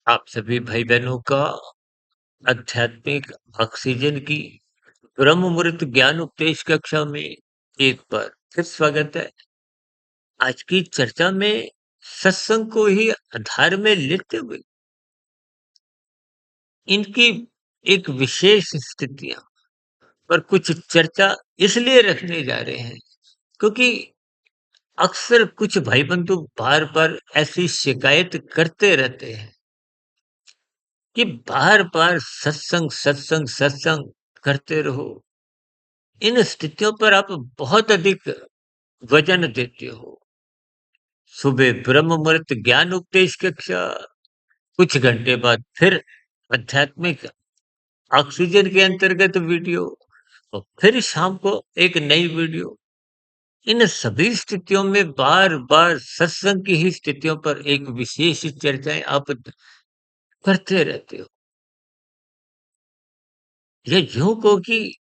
आप सभी भाई-बहनों का आध्यात्मिक ऑक्सीजन की ब्रह्म मुहूर्त ज्ञान उपदेश कक्षा में एक बार फिर स्वागत है। आज की चर्चा में सत्संग को ही आधार में लेते हुए इनकी एक विशेष स्थितियां पर कुछ चर्चा इसलिए रखने जा रहे हैं क्योंकि अक्सर कुछ भाई बंधु बार-बार ऐसी शिकायत करते रहते हैं कि बार-बार सत्संग, सत्संग, सत्संग करते रहो। इन स्थितियों पर आप बहुत अधिक वजन देते हो। सुबह ब्रह्म मुहूर्त ज्ञान उपदेश कक्षा, कुछ घंटे बाद फिर आध्यात्मिक ऑक्सीजन के अंतर्गत वीडियो और फिर शाम को एक नई वीडियो। इन सभी स्थितियों में बार-बार सत्संग की ही स्थितियों पर एक विशेष चर्चाएँ आप करते रहते हो। या यूँ कहो कि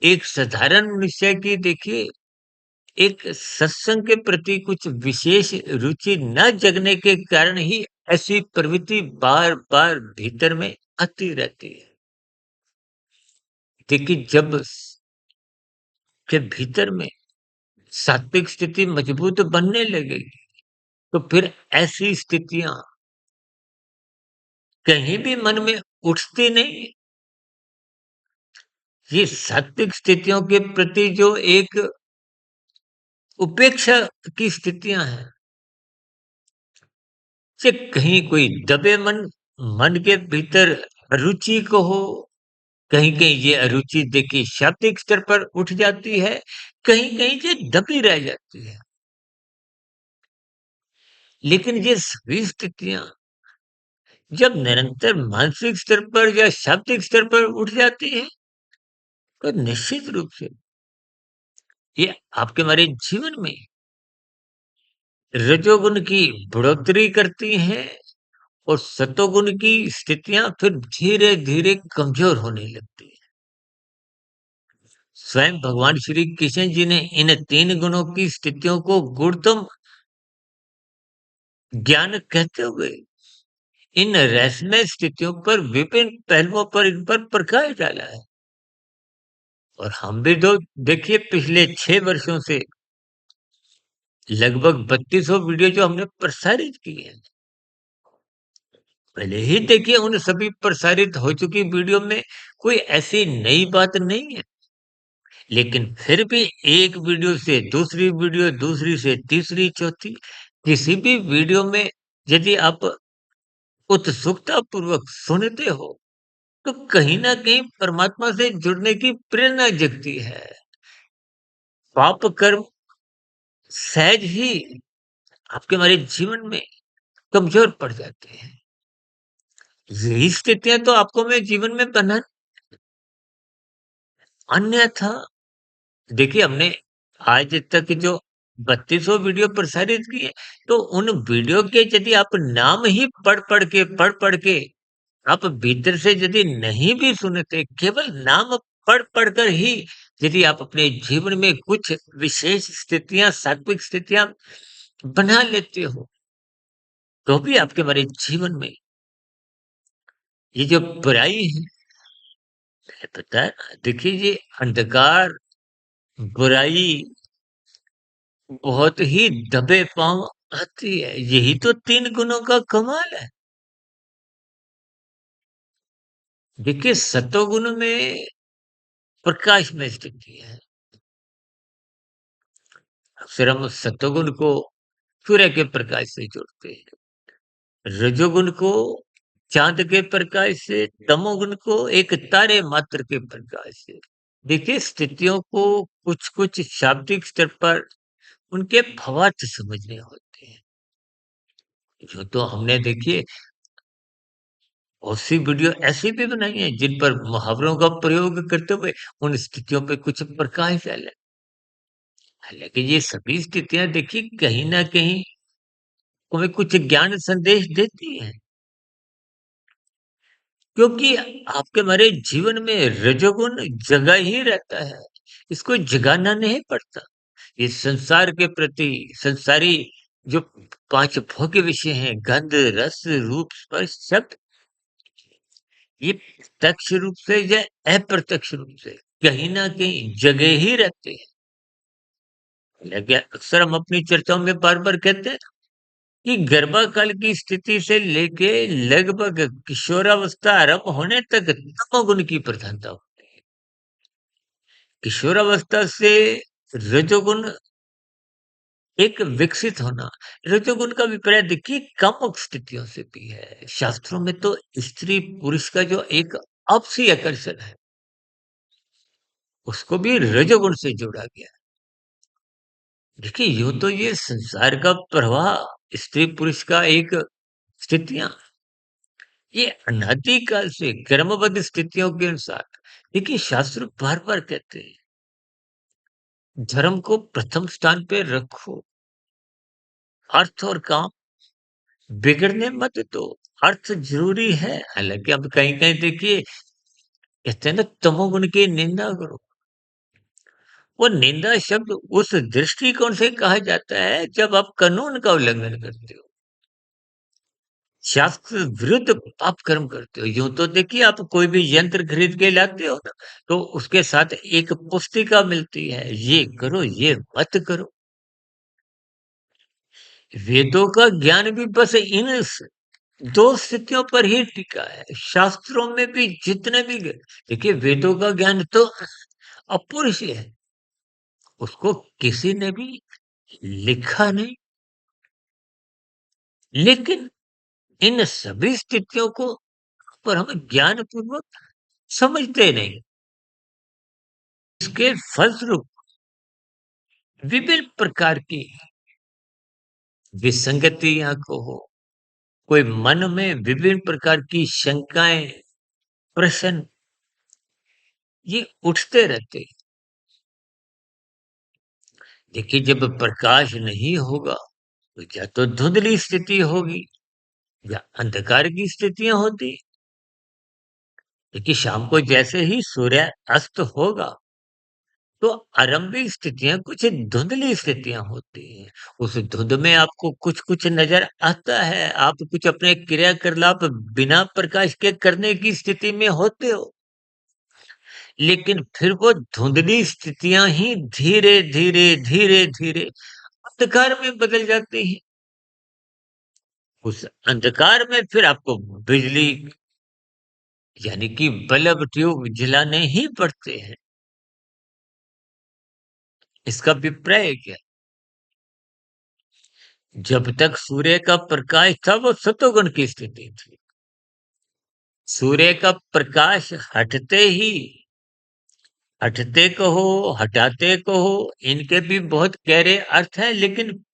एक साधारण मनुष्य की देखिए एक सत्संग के प्रति कुछ विशेष रुचि न जगने के कारण ही ऐसी प्रवृत्ति बार-बार भीतर में आती रहती है। देखिए जब के भीतर में सात्विक स्थिति मजबूत बनने लगेगी, तो फिर ऐसी स्थितियाँ कहीं भी मन में उठती नहीं। ये सात्विक स्थितियों के प्रति जो एक उपेक्षा की स्थितियाँ हैं, ये कहीं कोई दबे मन के भीतर रुचि को हो, कहीं-कहीं ये अरुचि देखिए शाब्दिक स्तर पर उठ जाती है, कहीं-कहीं ये दबी रह जाती है। लेकिन ये सभी स्थितियाँ जब निरंतर मानसिक स्तर पर या शाब्दिक स्तर पर उठ जाती हैं, तो निश्चित रूप से ये आपके हमारे जीवन में रजोगुण की बढ़ोतरी करती हैं और सतोगुण की स्थितियाँ फिर धीरे-धीरे कमज़ोर होने लगती हैं। स्वयं भगवान श्री कृष्ण जी ने इन 3 गुणों की स्थितियों को गुणतम ज्ञान कहते हुए इन रहस्यमय स्थितियों पर विभिन्न पहलुओं पर इन पर प्रकाश डाला है और हम भी तो देखिए पिछले 6 वर्षों से लगभग 3200 वीडियो जो हमने प्रसारित की है। पहले ही देखिए उन सभी प्रसारित हो चुकी वीडियो में कोई ऐसी नई बात नहीं है। लेकिन फिर भी एक वीडियो से दूसरी वीडियो, दूसरी से तीसरी, चौथी किसी भी वीडियो में यदि आप उत्सुकता पूर्वक सुनते हो तो कहीं न कहीं परमात्मा से जुड़ने की प्रेरणा जगती है। पाप कर्म सहज ही आपके हमारे जीवन में कमज़ोर पड़ जाते हैं। यही स्थितियाँ तो आपको मैं जीवन में बना अन्यथा देखिए हमने आज तक जो 3200 वीडियो प्रसारित किए, तो उन वीडियो के यदि आप नाम ही पढ़-पढ़ के आप भीतर से यदि नहीं भी सुनते, केवल नाम पढ़-पढ़ कर ही यदि आप अपने जीवन में कुछ विशेष स्थितियाँ, सात्विक स्थितियाँ बना लेते हो, तो भी आपके हमारे जीवन में ये जो बुराई है पता है देखिए ये अंधकार, बुराई बहुत ही दबे पाँव आती है। यही तो 3 गुणों का कमाल है। देखिए सतोगुण में प्रकाश में स्थिति है। अक्सर हम सतोगुण को सूर्य के प्रकाश से जोड़ते हैं। रजोगुण को चाँद के प्रकाश से, तमोगुण को एक तारे मात्र के प्रकाश से। देखिए स्थितियों को कुछ-कुछ शाब्दिक स्तर पर उनके फवार्थ समझने होते हैं। जो तो हमने देखिए बहुत सी वीडियो ऐसी भी बनाई है जिन पर मुहावरों का प्रयोग करते हुए उन स्थितियों पे कुछ प्रकाश डाला। हालाँकि ये सभी स्थितियाँ देखिए कहीं न कहीं हमें कुछ ज्ञान संदेश देती हैं। क्योंकि आपके हमारे जीवन में रजोगुण जगा ही रहता है। इसको जगाना नहीं पड़ता। ये संसार के प्रति संसारी जो 5 भोग्य विषय हैं, गंध, रस, रूप, स्पर्श, शब्द ये प्रत्यक्ष रूप से या अप्रत्यक्ष रूप से कहीं न कहीं जगह ही रखते हैं। हालाँकि अक्सर हम अपनी चर्चाओं में बार-बार कहते हैं कि गर्भाकाल की स्थिति से लेके लगभग किशोरावस्था आरंभ होने तक तमोगुण की प्रधानता होती है। किशोरावस्था से रजोगुण एक विकसित होना, रजोगुण का अभिप्राय देखिए कम स्थितियों से भी है। शास्त्रों में तो स्त्री पुरुष का जो एक आपसी आकर्षण है, उसको भी रजोगुण से जोड़ा गया है। देखिए यूँ तो ये संसार का प्रवाह स्त्री पुरुष का एक स्थितियाँ ये अनादिकाल से क्रमबद्ध स्थितियों के अनुसार देखिए शास्त्र बार-बार कहते हैं, धर्म को प्रथम स्थान पे रखो, अर्थ और काम बिगड़ने मत दो। अर्थ ज़रूरी है, हालाँकि अब कहीं-कहीं देखिए कहते हैं ना तमोगुण की निंदा करो। वो निंदा शब्द उस दृष्टिकोण से कहा जाता है जब आप कानून का उल्लंघन करते हो। शास्त्र विरुद्ध आप कर्म करते हो। यूँ तो देखिए आप कोई भी यंत्र खरीद के लाते हो ना, तो उसके साथ एक पुस्तिका मिलती है, ये करो, ये मत करो। वेदों का ज्ञान भी बस इन 2 स्थितियों पर ही टिका है। शास्त्रों में भी जितने भी देखिए वेदों का ज्ञान तो अपौरुषीय है। उसको किसी ने भी लिखा नहीं, लेकिन इन सभी स्थितियों को पर हम ज्ञानपूर्वक समझते नहीं। इसके फलस्वरूप विभिन्न प्रकार की विसंगतियाँ कहो, कोई मन में विभिन्न प्रकार की शंकाएँ, प्रश्न ये उठते रहते हैं। देखिए जब प्रकाश नहीं होगा, तो या तो धुंधली स्थिति होगी या अंधकार की स्थितियाँ होती। देखिए शाम को जैसे ही सूर्य अस्त होगा, तो आरंभिक स्थितियाँ कुछ धुंधली स्थितियाँ होती हैं। उस धुंध में आपको कुछ-कुछ नज़र आता है, आप कुछ अपने क्रियाकलाप बिना प्रकाश के करने की स्थिति में होते हो। लेकिन फिर वो धुंधली स्थितियाँ ही धीरे-धीरे, धीरे-धीरे अंधकार में बदल जाती हैं। उस अंधकार में फिर आपको बिजली यानी कि बल्ब ट्यूब जलाने ही पड़ते हैं। इसका अभिप्राय क्या है? जब तक सूर्य का प्रकाश था वो सतोगुण की स्थिति थी। सूर्य का प्रकाश हटते कहो, हटाते कहो, इनके भी बहुत गहरे अर्थ हैं, लेकिन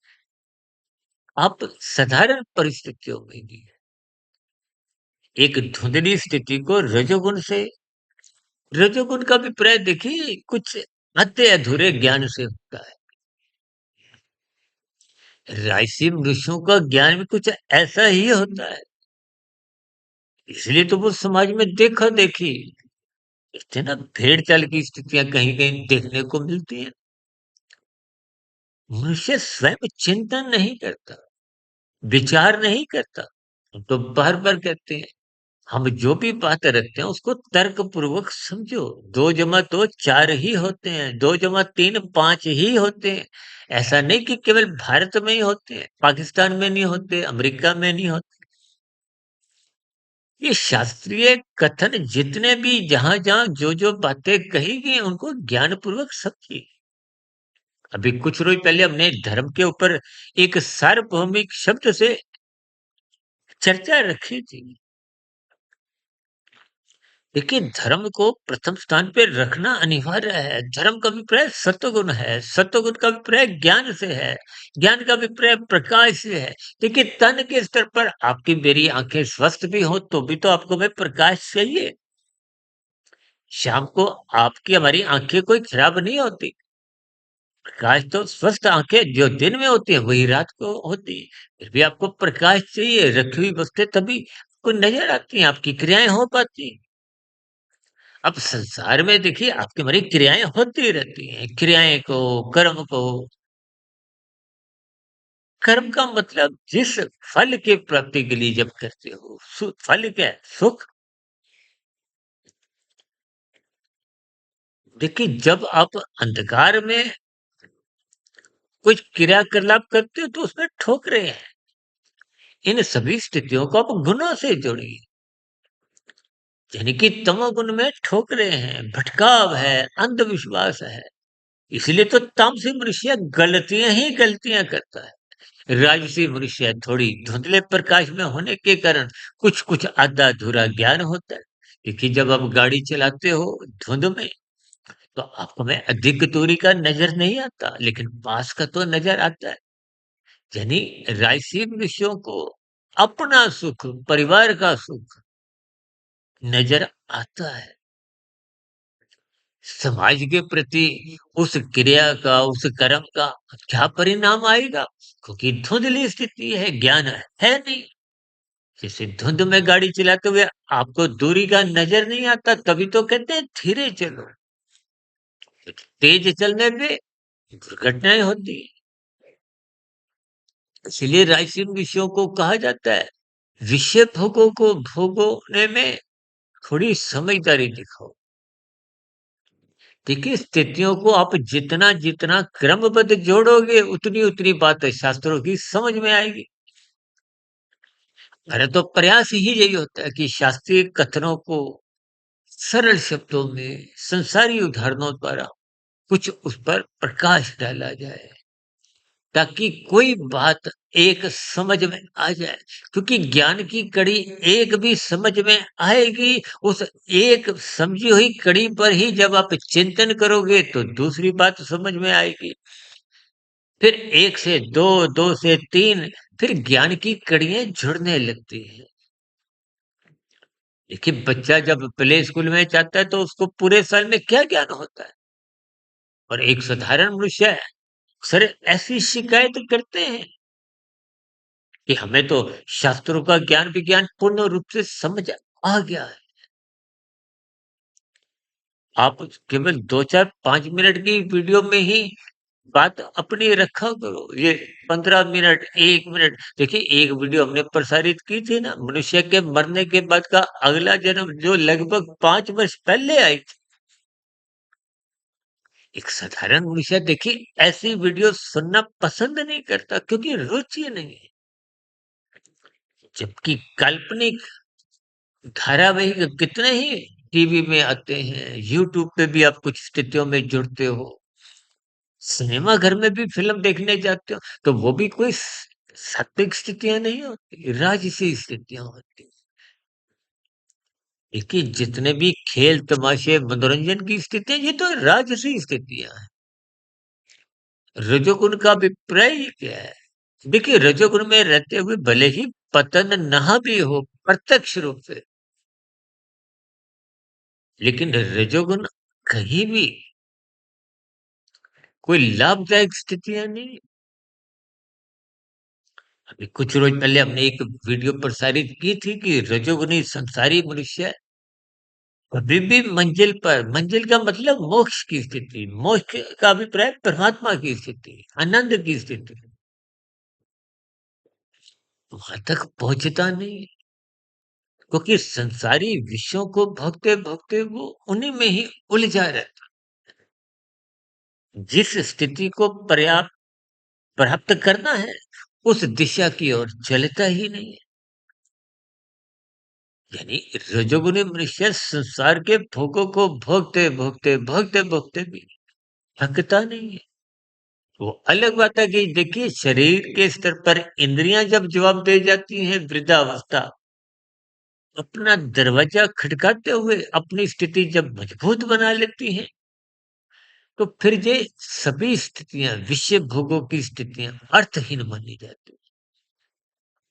आप साधारण परिस्थितियों में भी एक धुंधली स्थिति को रजोगुण का अभिप्राय देखिए कुछ अति अधूरे ज्ञान से होता है। रायसी ऋषियों का ज्ञान भी कुछ ऐसा ही होता है। इसलिए तो वो समाज में देखा-देखी कहते हैं ना भेड़-चाल की स्थितियाँ कहीं-कहीं देखने को मिलती हैं। मनुष्य स्वयं चिंतन नहीं करता, विचार नहीं करता। हम तो बार-बार कहते हैं, हम जो भी बात रखते हैं उसको तर्कपूर्वक समझो। 2 जमा 2 4 ही होते हैं, 2 जमा 3 5 ही होते हैं। ऐसा नहीं कि केवल भारत में ही होते हैं, पाकिस्तान में नहीं होते, अमेरिका में नहीं होते। ये शास्त्रीय कथन जितने भी जहाँ-जहाँ जो-जो बातें कही गई हैं उनको ज्ञानपूर्वक समझिए। अभी कुछ रोज पहले हमने धर्म के ऊपर एक सार्वभौमिक शब्द से चर्चा रखी थी। देखिए धर्म को प्रथम स्थान पे रखना अनिवार्य है। धर्म का अभिप्राय सत्वगुण है, सत्वगुण का अभिप्राय ज्ञान से है, ज्ञान का अभिप्राय प्रकाश से है। देखिए तन के स्तर पर आपकी मेरी आंखें स्वस्थ भी हो तो भी तो आपको में प्रकाश चाहिए। शाम को आपकी हमारी आंखें कोई खराब नहीं होती। प्रकाश तो स्वस्थ आंखें जो दिन में होती है वही रात को होती है। फिर भी आपको प्रकाश चाहिए, रखी हुई वस्तुएं तभी आपको नजर आती हैं, आपकी क्रियाएं हो पाती हैं। अब संसार में देखिए आपकी हमारी क्रियाएं होती रहती हैं, क्रियाएं को कर्म को कर्म का मतलब जिस फल की प्राप्ति के लिए जब करते हो फल क्या है सुख देखिए, जब आप अंधकार में कुछ क्रियाकलाप करते हो तो उसमें ठोकरें हैं। इन सभी स्थितियों को आप गुणों से जोड़िए। यानी कि तमोगुण में ठोकरें हैं, भटकाव है, अंधविश्वास है। इसलिए तो तामसी मनुष्य गलतियां ही गलतियां करता है। राजसी मनुष्य थोड़ी धुंधले प्रकाश में होने के कारण कुछ कुछ आधा अधूरा ज्ञान होता है। देखिए, जब आप गाड़ी चलाते हो धुंध में, तो आप में अधिक दूरी का नजर नहीं आता, लेकिन पास का तो नजर आता है। यानी राजसी मनुष्यों को अपना सुख, परिवार का सुख नजर आता है। समाज के प्रति उस क्रिया का, उस कर्म का क्या परिणाम आएगा? क्योंकि धुंधली स्थिति है, ज्ञान है नहीं। जैसे धुंध में गाड़ी चलाते हुए आपको दूरी का नजर नहीं आता, तभी तो कहते हैं धीरे चलो। तेज चलने पे दुर्घटनाएं होती है। इसलिए राइसिन विषयों को कहा जाता है, विषय भोगों को भोगने में थोड़ी समझदारी दिखाओ। देखिए, स्थितियों को आप जितना जितना क्रमबद्ध जोड़ोगे, उतनी उतनी बात शास्त्रों की समझ में आएगी। अरे तो प्रयास ही यही होता है कि शास्त्रीय कथनों को सरल शब्दों में, संसारी उदाहरणों द्वारा कुछ उस पर प्रकाश डाला जाए, ताकि कोई बात एक समझ में आ जाए। क्योंकि ज्ञान की कड़ी एक भी समझ में आएगी, उस एक समझी हुई कड़ी पर ही जब आप चिंतन करोगे तो दूसरी बात समझ में आएगी। फिर 1 से 2, 2 से 3, फिर ज्ञान की कड़ियाँ जुड़ने लगती हैं। देखिए, बच्चा जब प्ले स्कूल में जाता है तो उसको पूरे साल में क्या ज्ञान होता है? और एक साधारण मनुष्य अक्सर ऐसी शिकायत करते हैं कि हमें तो शास्त्रों का ज्ञान विज्ञान पूर्ण रूप से समझ आ गया है। आप केवल 2, 4, 5 मिनट की वीडियो में ही बात अपनी रखा करो। ये 15 मिनट, 1 मिनट, देखिए एक वीडियो हमने प्रसारित की थी ना, मनुष्य के मरने के बाद का अगला जन्म, जो लगभग 5 वर्ष पहले आई थी। एक साधारण मनुष्य देखिए ऐसी वीडियो सुनना पसंद नहीं करता, क्योंकि रुचि नहीं है। जबकि काल्पनिक धारावाहिक कितने ही टीवी में आते हैं, यूट्यूब पे भी आप कुछ स्थितियों में जुड़ते हो, सिनेमा घर में भी फ़िल्म देखने जाते हो, तो वो भी कोई सात्विक स्थितियाँ नहीं होती, राजसी स्थितियाँ होती। देखिए, जितने भी खेल, तमाशे, मनोरंजन की स्थितियाँ, ये तो राजसी स्थितियाँ हैं। रजोगुण का अभिप्राय ही क्या है? देखिए, रजोगुण में रहते हुए भले ही पतन ना भी हो प्रत्यक्ष रूप से, लेकिन रजोगुण कहीं भी कोई लाभदायक स्थितियाँ नहीं। अभी कुछ रोज पहले हमने एक वीडियो प्रसारित की थी कि रजोगुनी संसारी मनुष्य कभी भी मंजिल का मतलब मोक्ष की स्थिति, मोक्ष का अभिप्राय परमात्मा की स्थिति, आनंद की स्थिति, वहां तक पहुंचता नहीं। क्योंकि संसारी विषयों को भोगते भोगते वो उन्हीं में ही उलझा रहता। जिस स्थिति को पर्याप्त प्राप्त करना है, उस दिशा की ओर चलता ही नहीं है। यानी रजोगुनी मनुष्य संसार के भोगों को भोगते भोगते भोगते भोगते भी थकता नहीं है। वो अलग बात है कि देखिए, शरीर के स्तर पर इंद्रियां जब जवाब दे जाती हैं, वृद्धावस्था अपना दरवाजा खटकाते हुए अपनी स्थिति जब मजबूत बना लेती हैं, तो फिर ये सभी स्थितियां, विषय भोगों की स्थितियां अर्थहीन मानी जाती हैं।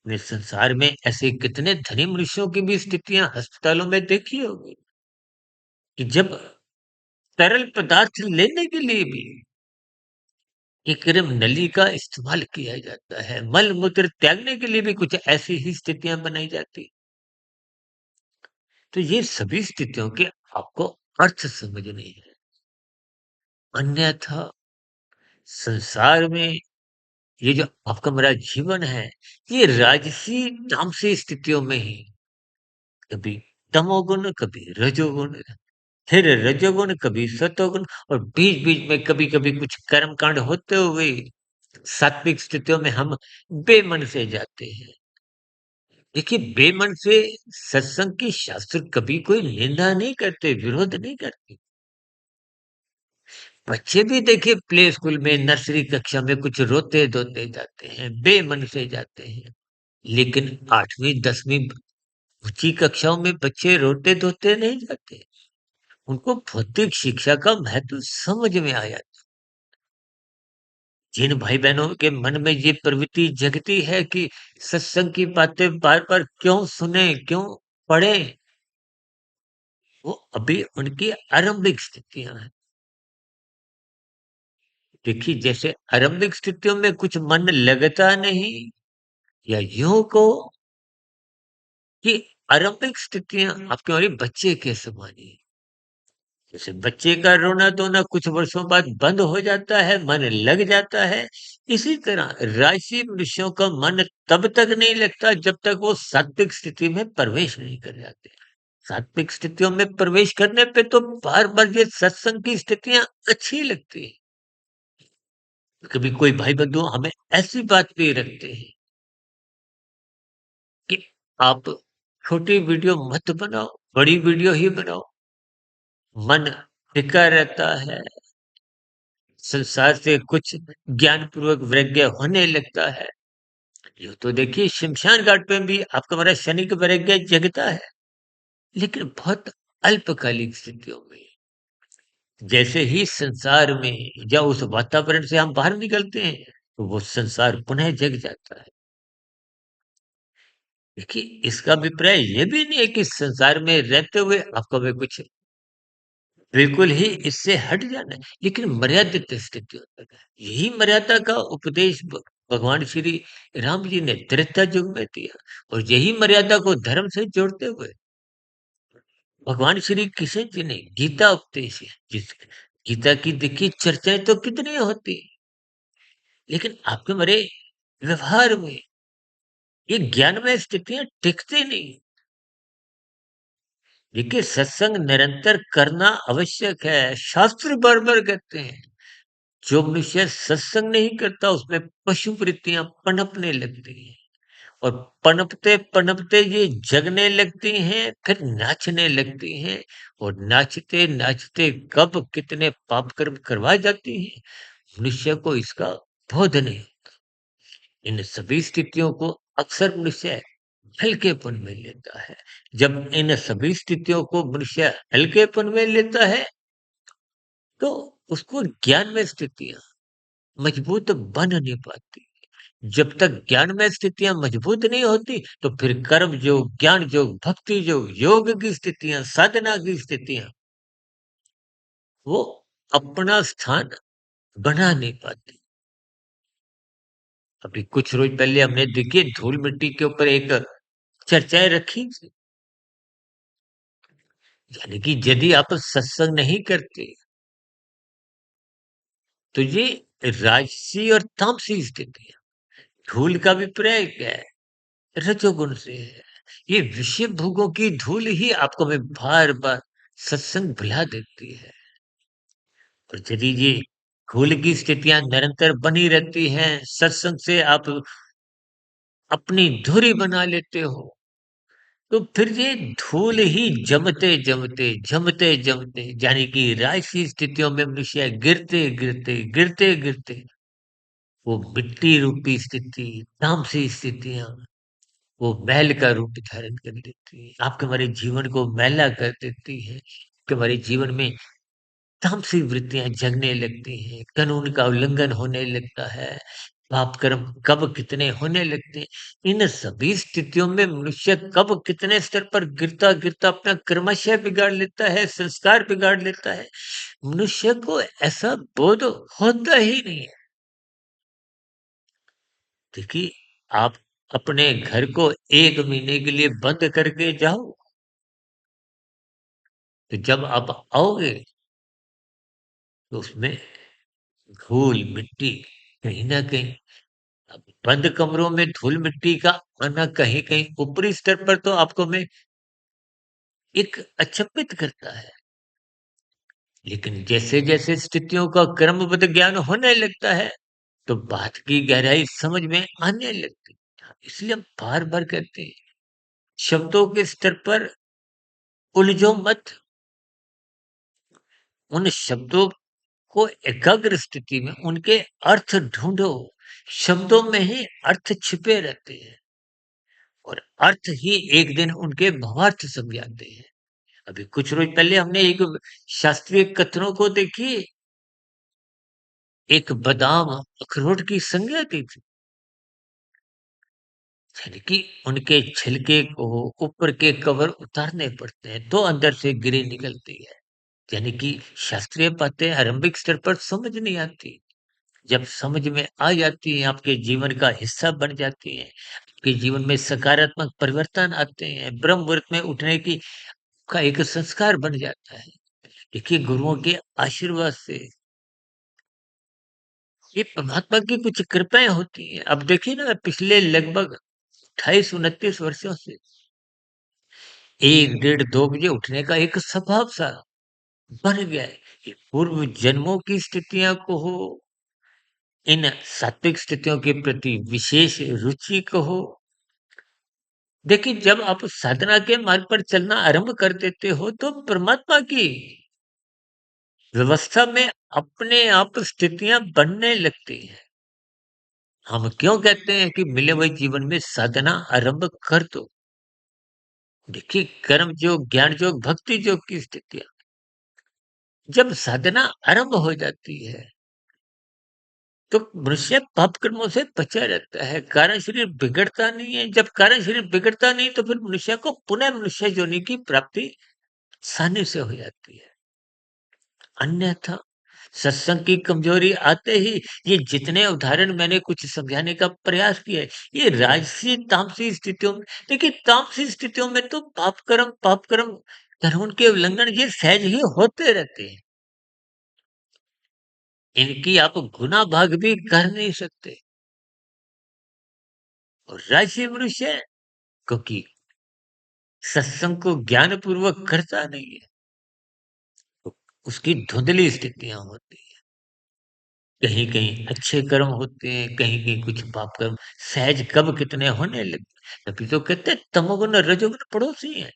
अपने संसार में ऐसे कितने धनी मनुष्यों की भी स्थितियां अस्पतालों में देखी होगी, कि जब तरल पदार्थ लेने के लिए भी कृत्रिम नली का इस्तेमाल किया जाता है, मल मूत्र त्यागने के लिए भी कुछ ऐसी ही स्थितियां बनाई जाती। तो ये सभी स्थितियों के आपको अर्थ समझने हैं। अन्यथा संसार में ये जो आपका मेरा जीवन है, ये राजसी तामसी स्थितियों में ही, कभी तमोगुण, कभी रजोगुण, फिर रजोगुण, कभी सतोगुण और बीच-बीच में कभी-कभी कुछ कर्मकांड होते हुए सात्विक स्थितियों में हम बेमन से जाते हैं। देखिए, बेमन से सत्संग की शास्त्र कभी कोई निंदा नहीं करते, विरोध नहीं करते। बच्चे भी देखिए प्ले स्कूल में, नर्सरी कक्षा में कुछ रोते-धोते जाते हैं, बेमन से जाते हैं। लेकिन 8वीं 10वीं ऊँची कक्षाओं में बच्चे रोते-धोते नहीं जाते। उनको भौतिक शिक्षा का महत्व समझ में आया। जिन भाई-बहनों के मन में ये प्रवृत्ति जगती है कि सत्संग की बातें बार-बार क्यों सुनें, क्यों पढ़ें, वो अभी उनकी आरंभिक स्थितियाँ हैं। देखिए, जैसे आरंभिक स्थितियों में कुछ मन लगता नहीं, या यूँ कहो कि आरंभिक स्थितियाँ आपके हमारे बच्चे के समान ही हैं। जैसे बच्चे का रोना-धोना कुछ वर्षों बाद बंद हो जाता है, मन लग जाता है। इसी तरह राशि मनुष्यों का मन तब तक नहीं लगता जब तक वो सात्विक स्थिति में प्रवेश नहीं कर जाते। सात्विक स्थितियों में प्रवेश करने पे तो बार-बार ये सत्संग की स्थितियाँ अच्छी लगती हैं। कभी कोई भाई-बंधु हमें ऐसी बात पे रखते हैं कि आप छोटी वीडियो मत बनाओ, बड़ी वीडियो ही बनाओ। मन टिका रहता है, संसार से कुछ ज्ञानपूर्वक वैराग्य होने लगता है। यूँ तो देखिए शमशान घाट पे भी आपका हमारा क्षणिक वैराग्य जगता है, लेकिन बहुत अल्पकालिक स्थितियों में। जैसे ही संसार में या उस वातावरण से हम बाहर निकलते हैं, तो वो संसार पुनः जग जाता है। देखिए, इसका अभिप्राय ये भी नहीं है कि संसार में रहते हुए आपको भी कुछ बिल्कुल ही इससे हट जाना है, लेकिन मर्यादित स्थितियों तक है। यही मर्यादा का उपदेश भगवान श्री राम जी ने त्रेता युग में दिया, और यही मर्यादा को धर्म से जोड़ते हुए भगवान श्री कृष्ण जी ने गीता उपदेश है। जिस गीता की देखिए चर्चाएं तो कितनी होती, लेकिन आपके मेरे व्यवहार में ये ज्ञानमय स्थितियां टिकती नहीं। देखिए, सत्संग निरंतर करना आवश्यक है, शास्त्र बार-बार कहते हैं। जो मनुष्य सत्संग नहीं करता उसमें पशु वृत्तियां पनपने लगती हैं, और पनपते-पनपते ये जगने लगती हैं, फिर नाचने लगती हैं, और नाचते-नाचते कब कितने पाप कर्म करवा जाती हैं, मनुष्य को इसका बोध नहीं। इन सभी स्थितियों को अक्सर मनुष्य हल्केपन में लेता है। जब इन सभी स्थितियों को मनुष्य हल्केपन में लेता है, तो उसको ज्ञान में स्थितियाँ मजबूत बन नहीं पाती। जब तक ज्ञान में स्थितियाँ मजबूत नहीं होती, तो फिर कर्म योग, ज्ञान योग, भक्ति योग, योग की स्थितियाँ, साधना की स्थितियाँ, वो अपना स्थान बना नहीं पाती। अभी कुछ रोज पहले हमने देखिए धूल मिट्टी के ऊपर एक चर्चाएँ रखी थी। यानी कि यदि आप सत्संग नहीं करते, तो ये राजसी और तामसी स्थिति है। धूल का अभिप्राय क्या है? रजोगुण से है। ये विषय भोगों की धूल ही आपको हमें बार-बार सत्संग भुला देती है। और यदि ये धूल की स्थितियाँ निरंतर बनी रहती हैं, सत्संग से आप अपनी दूरी बना लेते हो, तो फिर ये धूल ही जमते-जमते यानी कि राजसी स्थितियों में मनुष्य गिरते-गिरते वो मिट्टी रूपी स्थिति, तामसी स्थितियाँ, वो मैल का रूप धारण कर लेती है। आपके हमारे जीवन को मैला कर देती है। कि हमारे जीवन में तामसी वृत्तियाँ जगने लगती हैं, कानून का उल्लंघन होने लगता है, पाप कर्म कब कितने होने लगते हैं। इन सभी स्थितियों में मनुष्य कब कितने स्तर पर गिरता-गिरता अपना क्रमशः बिगाड़ लेता है, संस्कार बिगाड़ लेता है। मनुष्य को ऐसा बोध होता ही नहीं है। देखिए, आप अपने घर को 1 महीने के लिए बंद करके जाओ, तो जब आप आओगे, तो उसमें धूल-मिट्टी कहीं न कहीं, अब बंद कमरों में धूल-मिट्टी का आना कहीं-कहीं ऊपरी स्तर पर तो आपको में एक अचंभित करता है। लेकिन जैसे-जैसे स्थितियों का क्रमबद्ध ज्ञान होने लगता है, तो बात की गहराई समझ में आने लगती है। इसलिए हम बार-बार कहते हैं, शब्दों के स्तर पर उलझो मत, उन शब्दों को एकाग्र स्थिति में उनके अर्थ ढूँढो। शब्दों में ही अर्थ छिपे रहते हैं और अर्थ ही एक दिन उनके भावार्थ समझाते हैं। अभी कुछ रोज पहले हमने एक शास्त्रीय कथनों को देखिए, एक बादाम अखरोट की संज्ञा दी थी। यानी कि उनके छिलके को ऊपर के कवर उतारने पड़ते हैं, तो अंदर से गिरी निकलती है। यानी कि शास्त्रीय बातें आरंभिक स्तर पर समझ नहीं आती। जब समझ में आ जाती हैं, आपके जीवन का हिस्सा बन जाती हैं, आपके जीवन में सकारात्मक परिवर्तन आते हैं, ब्रह्म मुहूर्त में उठने की का एक संस्कार बन जाता है। देखिए गुरुओं के आशीर्वाद से ये परमात्मा की कुछ कृपाएँ होती हैं। अब देखिए ना पिछले लगभग 28-29 वर्षों से 1 डेढ़ 2 बजे उठने का एक स्वभाव सा बन गया है। ये पूर्व जन्मों की स्थितियाँ को हो, इन सात्विक स्थितियों के प्रति विशेष रुचि को हो, देखिए जब आप साधना के मार्ग पर चलना आरंभ कर देते हो तो परमात्मा की व्यवस्था में अपने आप स्थितियाँ बनने लगती हैं। हम क्यों कहते हैं कि मिले हुए जीवन में साधना आरंभ कर दो? देखिए कर्म योग, ज्ञान योग, भक्ति योग की स्थितियाँ जब साधना आरंभ हो जाती है, तो मनुष्य पाप कर्मों से बचा रहता है। कारण शरीर बिगड़ता नहीं है। जब कारण शरीर बिगड़ता नहीं तो फिर मनुष्य को पुनः मनुष्य योनि की प्राप्ति आसानी से हो जाती है। अन्यथा सत्संग की कमजोरी आते ही ये जितने उदाहरण मैंने कुछ समझाने का प्रयास किया है, ये राजसी तामसी स्थितियों में देखिए तामसी स्थितियों में तो पाप कर्म धर्म के उल्लंघन ये सहज ही होते रहते हैं। इनकी आप गुना भाग भी कर नहीं सकते। और राजसी मनुष्य क्योंकि सत्संग को ज्ञान पूर्वक करता नहीं है, तो उसकी धुंधली स्थितियां होती है। कहीं कहीं अच्छे कर्म होते हैं, कहीं कहीं कुछ पाप कर्म सहज कब कितने होने लगे। तभी तो कहते हैं तमोगुण रजोगुण पड़ोसी हैं।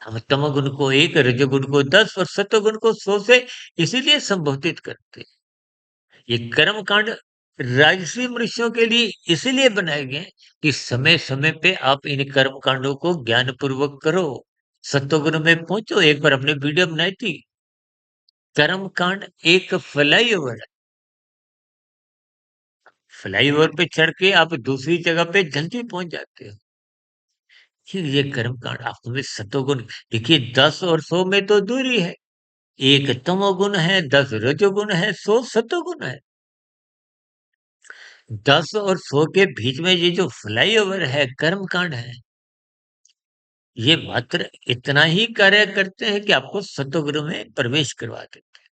हम तमोगुण को 1, रजोगुण को 10 और सतोगुण को 100 से इसीलिए संबोधित करते हैं। ये कर्म कांड राजसी मनुष्यों के लिए इसीलिए बनाए गए हैं कि समय समय पे आप इन कर्म कांडों को ज्ञान पूर्वक करो। सतोगुण में पहुंचो। एक बार हमने वीडियो बनाई थी, कर्म कांड एक फ्लाईओवर है। फ्लाईओवर पे चढ़ के आप दूसरी जगह पे जल्दी पहुंच जाते हो। फिर ये कर्म कांड आप में सतोगुण देखिए 10 और 100 में तो दूरी है। एक तमोगुण है, 10 रजोगुण है, 100 सतोगुण है। 10 और 100 के बीच में ये जो फ्लाईओवर है, कर्म कांड है, ये मात्र इतना ही कार्य करते हैं कि आपको सतोगुरु में प्रवेश करवा देते हैं।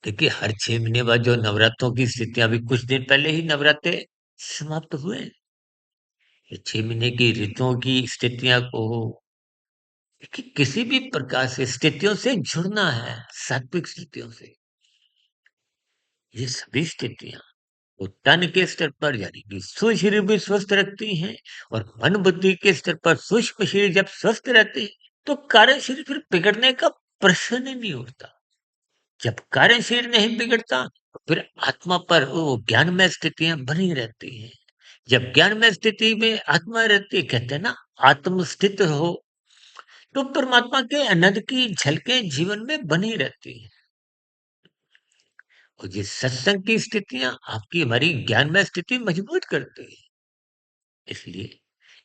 देखिए हर 6 महीने बाद जो नवरात्रों की स्थितियां अभी कुछ दिन पहले ही नवरात्रे समाप्त हुए। ये 6 महीने की ऋतुओं की स्थितियां को कि किसी भी प्रकार से स्थितियों से जुड़ना है, सात्विक स्थितियों से। ये सभी स्थितियाँ वो तन के स्तर पर यानी कि स्थूल शरीर भी स्वस्थ रखती हैं और मन बुद्धि के स्तर पर सूक्ष्म शरीर जब स्वस्थ रहते हैं, तो कारण शरीर फिर बिगड़ने का प्रश्न ही नहीं उठता। जब कारण शरीर नहीं बिगड़ता, तो फिर आत्मा पर वो ज्ञानमय स्थितियाँ बनी रहती हैं। जब ज्ञानमय स्थिति में आत्मा रहती है, कहते हैं ना आत्मस्थित हो, तो परमात्मा के आनंद की झलकें जीवन में बनी रहती हैं। और ये सत्संग की स्थितियाँ आपकी हमारी ज्ञानमय स्थिति मजबूत करती है। इसलिए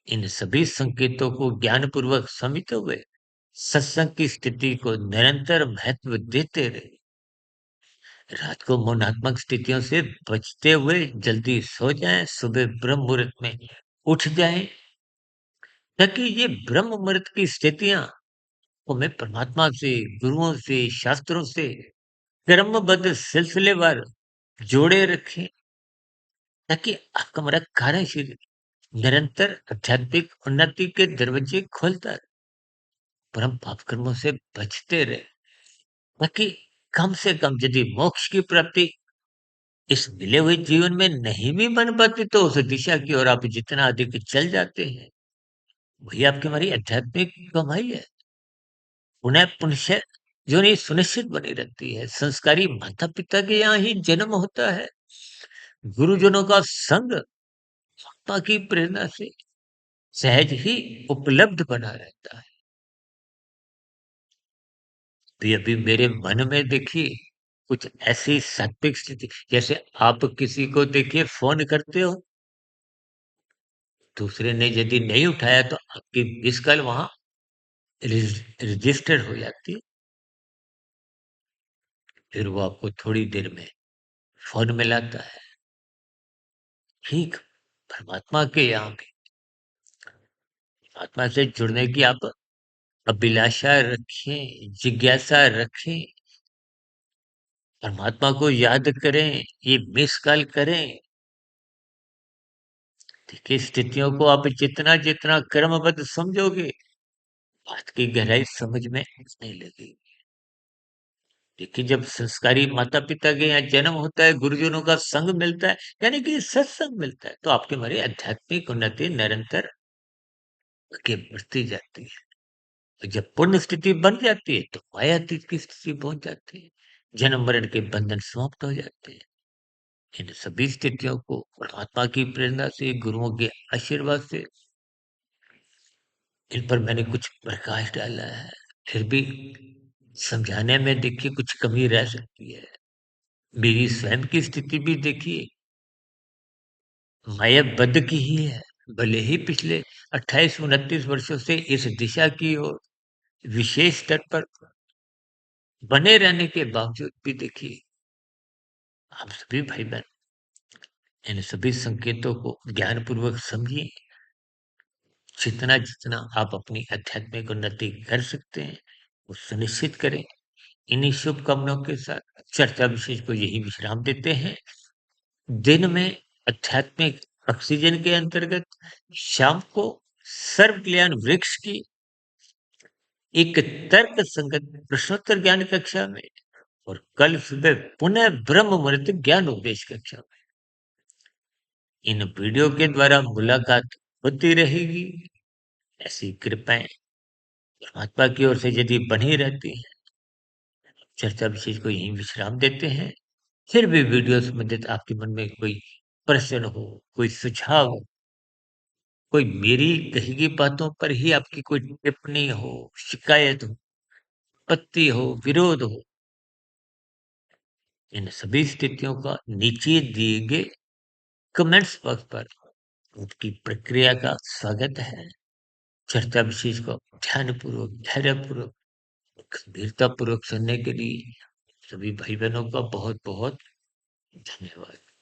इन सभी संकेतों को ज्ञानपूर्वक समझते हुए सत्संग की स्थिति को निरंतर महत्व देते रहे। रात को मौनात्मक स्थितियों से बचते हुए जल्दी सो जाएं, सुबह ब्रह्म मुहूर्त में उठ जाएं, ताकि ये ब्रह्म मुहूर्त की स्थितियां हमें परमात्मा से, गुरुओं से, शास्त्रों से क्रमबद्ध सिलसिलेवार जोड़े रखें, ताकि आपका हमारा कार्यशील निरंतर आध्यात्मिक उन्नति के दरवाजे खोलता रहे, पर हम पाप कर्मों से बचते रहे। ताकि कम से कम यदि मोक्ष की प्राप्ति इस मिले हुए जीवन में नहीं भी बन पाती तो उस दिशा की ओर आप जितना अधिक चल जाते हैं, वही आपकी हमारी आध्यात्मिक कमाई है। पुनः पुण्य जो नहीं सुनिश्चित बनी रहती है। संस्कारी माता-पिता के यहाँ ही जन्म होता है। गुरुजनों का संग आत्मा की प्रेरणा से सहज ही उपलब्ध बना रहता है। तो अभी मेरे मन में देखिए कुछ ऐसी सात्विक स्थिति, जैसे आप किसी को देखिए फ़ोन करते हो, दूसरे ने यदि नहीं उठाया तो आपकी मिस कॉल वहाँ रजिस्टर हो जाती है। फिर वो आपको थोड़ी देर में फ़ोन मिलाता है। ठीक परमात्मा के यहाँ भी आत्मा से जुड़ने की आप अभिलाषा रखें, जिज्ञासा रखें, परमात्मा को याद करें, ये मिस कॉल करें। देखिए स्थितियों को आप जितना-जितना क्रमबद्ध समझोगे, बात की गहराई समझ में आने लगेगी। देखिए जब संस्कारी माता-पिता के यहाँ जन्म होता है, गुरुजनों का संग मिलता है, यानी कि सत्संग मिलता है, तो आपकी हमारी आध्यात्मिक उन्नति निरंतर आगे बढ़ती जाती है। और जब पुण्य स्थिति बन जाती है, तो मायातीत की स्थिति पहुँच जाती है। जन्म-मरण के बंधन समाप्त हो जाते हैं। इन सभी स्थितियों को परमात्मा की प्रेरणा से, गुरुओं के आशीर्वाद से इन पर मैंने कुछ प्रकाश डाला है। फिर भी समझाने में देखिए कुछ कमी रह सकती है। मेरी स्वयं की स्थिति भी देखिए मायाबद्ध की ही है। भले ही पिछले 28-29 वर्षों से इस दिशा की ओर विशेष स्तर पर बने रहने के बावजूद भी देखिए आप सभी भाई-बहन इन सभी संकेतों को ज्ञानपूर्वक समझिए। जितना-जितना आप अपनी आध्यात्मिक उन्नति कर सकते हैं, वो सुनिश्चित करें। इन्हीं शुभकामनाओं के साथ चर्चा विशेष को यही विश्राम देते हैं। दिन में आध्यात्मिक ऑक्सीजन के अंतर्गत शाम को सर्व कल्याण वृक्ष की एक तर्क संगत प्रश्नोत्तर ज्ञान कक्षा में और कल सुबह पुनः ब्रह्म मुहूर्त ज्ञान उपदेश कक्षा में इन वीडियो के द्वारा मुलाकात होती रहेगी। ऐसी कृपाएं परमात्मा की ओर से यदि बनी रहती है, चर्चा विशेष को यहीं विश्राम देते हैं। फिर भी वीडियो संबंधित आपके मन में कोई प्रश्न हो, कोई सुझाव हो, कोई मेरी कही गई बातों पर ही आपकी कोई टिप्पणी हो, शिकायत हो, आपत्ति हो, विरोध हो, इन सभी स्थितियों का नीचे दिए गए कमेंट्स बॉक्स पर उनकी प्रक्रिया का स्वागत है। चर्चा विशेष को ध्यानपूर्वक, धैर्यपूर्वक, गंभीरतापूर्वक सुनने के लिए सभी भाई-बहनों का बहुत-बहुत धन्यवाद।